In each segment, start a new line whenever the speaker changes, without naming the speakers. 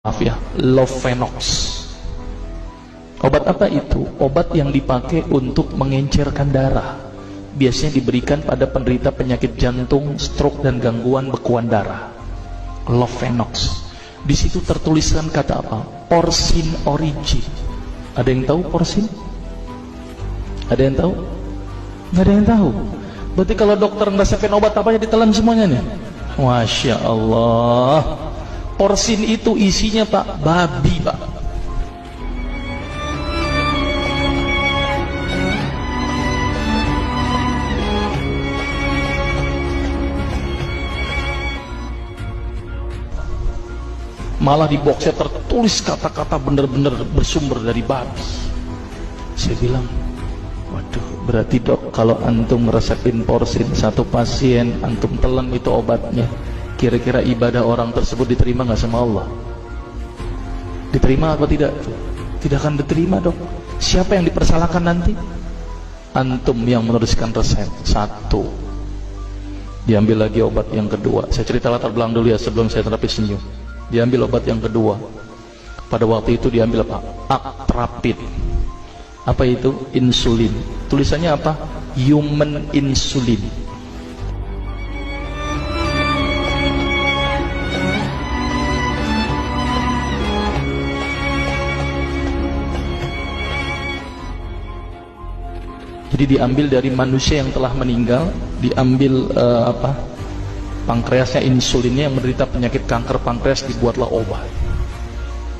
Maaf ya, Lovenox. Obat apa itu? Obat yang dipakai untuk mengencerkan darah. Biasanya diberikan pada penderita penyakit jantung, stroke, dan gangguan bekuan darah. Lovenox. Di situ tertuliskan kata apa? Porsin origin. Ada yang tahu porsin? Ada yang tahu? Nggak ada yang tahu. Berarti kalau dokter ngeresepin obat apa ya ditelan semuanya nih? Masya Allah. Porsin itu isinya Pak, babi Pak. Malah di boxnya tertulis kata-kata bener-bener bersumber dari babi. Saya bilang, waduh, berarti dok kalau antum resepin porsin satu pasien, antum telan itu obatnya, kira-kira ibadah orang tersebut diterima nggak sama Allah? Diterima apa tidak? Tidak akan diterima dok. Siapa yang dipersalahkan nanti? Antum yang menuliskan resep. Satu, diambil lagi obat yang kedua. Saya cerita latar belakang dulu ya sebelum saya terapi senyum. Diambil obat yang kedua. Pada waktu itu diambil apa? Atrapid. Apa itu? Insulin. Tulisannya apa? Human insulin. Jadi diambil dari manusia yang telah meninggal, diambil pankreasnya, insulinnya, yang menderita penyakit kanker pankreas, dibuatlah obat.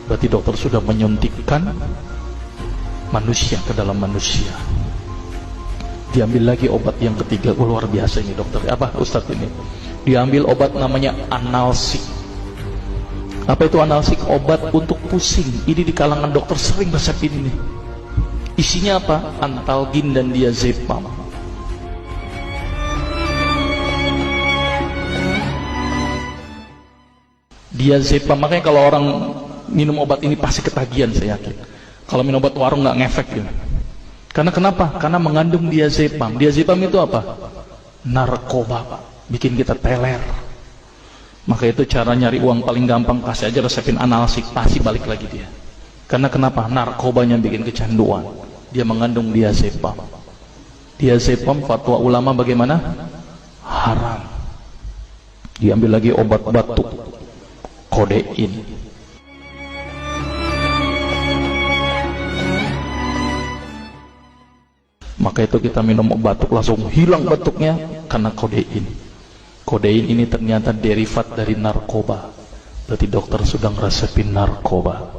Berarti dokter sudah menyuntikkan manusia ke dalam manusia. Diambil lagi obat yang ketiga. Luar biasa ini dokter. Apa Ustadz ini? Diambil obat namanya analsik. Apa itu analsik? Obat untuk pusing. Ini di kalangan dokter sering resepin ini. Isinya apa? Antalgin dan diazepam. Diazepam, makanya kalau orang minum obat ini pasti ketagihan, saya yakin. Kalau minum obat warung nggak ngefek gitu. Karena kenapa? Karena mengandung diazepam. Diazepam itu apa? Narkoba Pak. Bikin kita teler. Maka itu cara nyari uang paling gampang, kasih aja resepin analsik, pasti balik lagi dia. Karena kenapa? Narkobanya bikin kecanduan. Dia mengandung diazepam. Diazepam fatwa ulama bagaimana? Haram. Diambil lagi obat batuk, kodein. Maka itu kita minum obat batuk langsung hilang batuknya karena kodein. Kodein ini ternyata derivat dari narkoba. Berarti dokter sudah ngeresepin narkoba.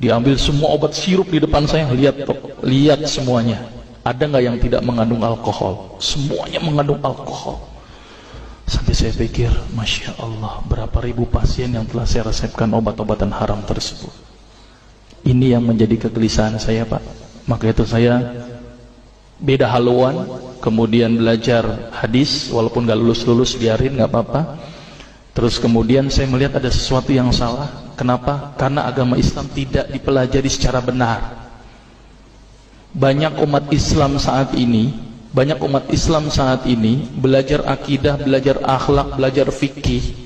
Diambil semua obat sirup di depan saya, lihat semuanya. Ada nggak yang tidak mengandung alkohol? Semuanya mengandung alkohol. Sampai saya pikir, Masya Allah, berapa ribu pasien yang telah saya resepkan obat-obatan haram tersebut. Ini yang menjadi kegelisahan saya Pak. Maka itu saya beda haluan, kemudian belajar hadis, walaupun gak lulus-lulus biarin, gak apa-apa. Terus kemudian saya melihat ada sesuatu yang salah. Kenapa? Karena agama Islam tidak dipelajari secara benar. Banyak umat Islam saat ini belajar akidah, belajar akhlak, belajar fikih.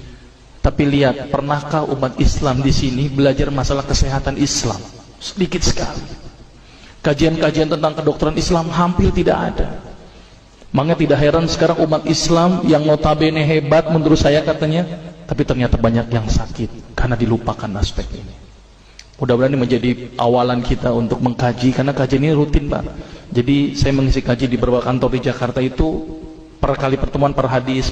Tapi lihat, pernahkah umat Islam di sini belajar masalah kesehatan Islam? Sedikit sekali. Kajian-kajian tentang kedokteran Islam hampir tidak ada. Makanya tidak heran sekarang umat Islam yang notabene hebat menurut saya katanya, tapi ternyata banyak yang sakit karena dilupakan aspek ini. Mudah-mudahan ini menjadi awalan kita untuk mengkaji, karena kajian ini rutin Pak. Jadi saya mengisi kaji di beberapa kantor di Jakarta itu per kali pertemuan, per hadis.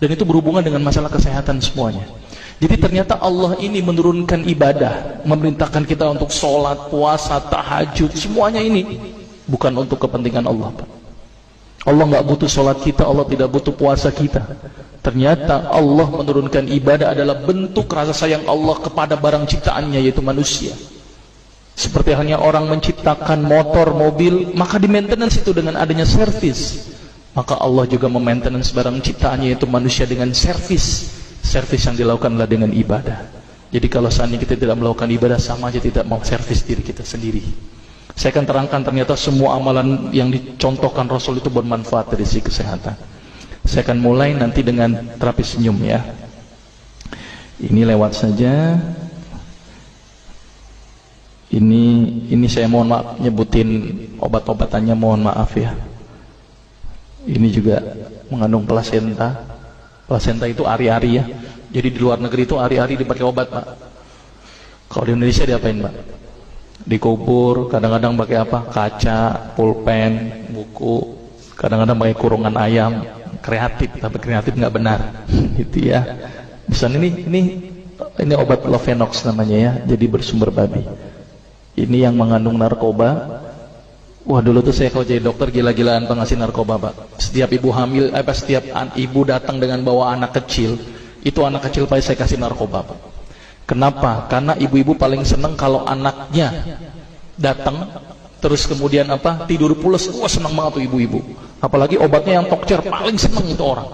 Dan itu berhubungan dengan masalah kesehatan semuanya. Jadi ternyata Allah ini menurunkan ibadah, memerintahkan kita untuk sholat, puasa, tahajud, semuanya ini bukan untuk kepentingan Allah Pak. Allah nggak butuh sholat kita, Allah tidak butuh puasa kita. Ternyata Allah menurunkan ibadah adalah bentuk rasa sayang Allah kepada barang ciptaannya, yaitu manusia. Seperti halnya orang menciptakan motor, mobil, maka di maintenance itu dengan adanya servis. Maka Allah juga memaintenance barang ciptaannya, yaitu manusia, dengan servis. Servis yang dilakukan adalah dengan ibadah. Jadi kalau seandainya kita tidak melakukan ibadah, sama aja tidak mau servis diri kita sendiri. Saya akan terangkan ternyata semua amalan yang dicontohkan Rasul itu bermanfaat dari sisi kesehatan. Saya akan mulai nanti dengan terapi senyum ya. Ini lewat saja. Ini saya mohon maaf nyebutin obat-obatannya, mohon maaf ya. Ini juga mengandung plasenta. Plasenta itu ari-ari ya. Jadi di luar negeri itu ari-ari dipakai obat, Pak. Kalau di Indonesia diapain, Pak? Dikubur, kadang-kadang pakai apa? Kaca, pulpen, buku, kadang-kadang pakai kurungan ayam. Kreatif, tapi kreatif nggak benar. Gitu ya. Misalnya ini obat Lovenox namanya ya. Jadi bersumber babi. Ini yang mengandung narkoba. Wah, dulu tuh saya kalau jadi dokter gila-gilaan pengasih narkoba, Pak. Setiap ibu hamil, setiap ibu datang dengan bawa anak kecil, itu anak kecil Pak saya kasih narkoba, Pak. Kenapa? Karena ibu-ibu paling seneng kalau anaknya datang terus kemudian tidur pules. Wah, seneng banget tuh ibu-ibu. Apalagi obatnya yang tokcer, paling seneng itu orang.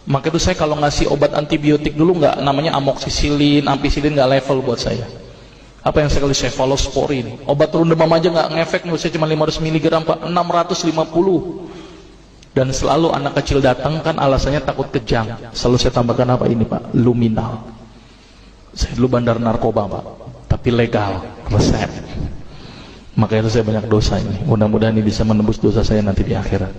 Maka itu saya kalau ngasih obat antibiotik dulu nggak namanya amoksisilin, ampicillin nggak level buat saya. Apa yang saya kasih cefalosporin, obat turun demam aja nggak ngefek, menurut saya cuma 500 mg Pak, 650. Dan selalu anak kecil datang kan alasannya takut kejang, selalu saya tambahkan apa ini Pak, luminal. Saya dulu bandar narkoba Pak, tapi legal, resep. Maka itu saya banyak dosa ini, mudah-mudahan ini bisa menembus dosa saya nanti di akhirat.